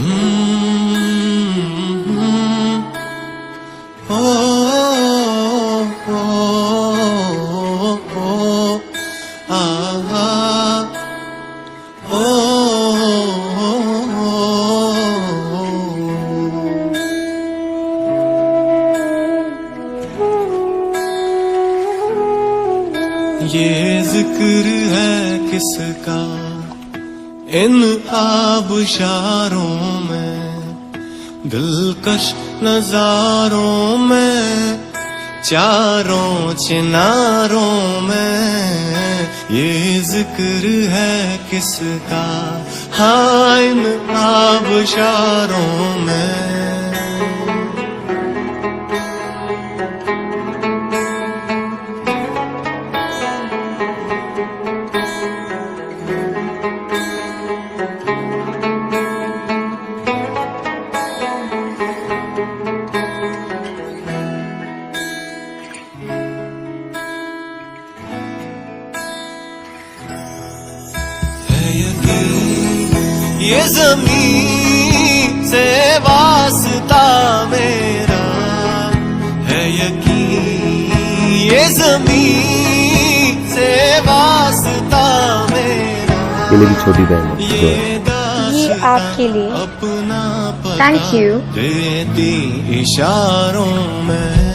ओ, ये जिक्र है किसका इन आबशारों में, दिलकश नजारों में, चारों चिनारों में। ये जिक्र है किसका हाँ इन आबशारों में। ये ज़मीन से वास्ता मेरा है यकीन, ये ज़मीन से वास्ता मेरा। ये मेरी छोटी बहन है। ये आपके लिए। अपना थैंक यू। देती इशारों में।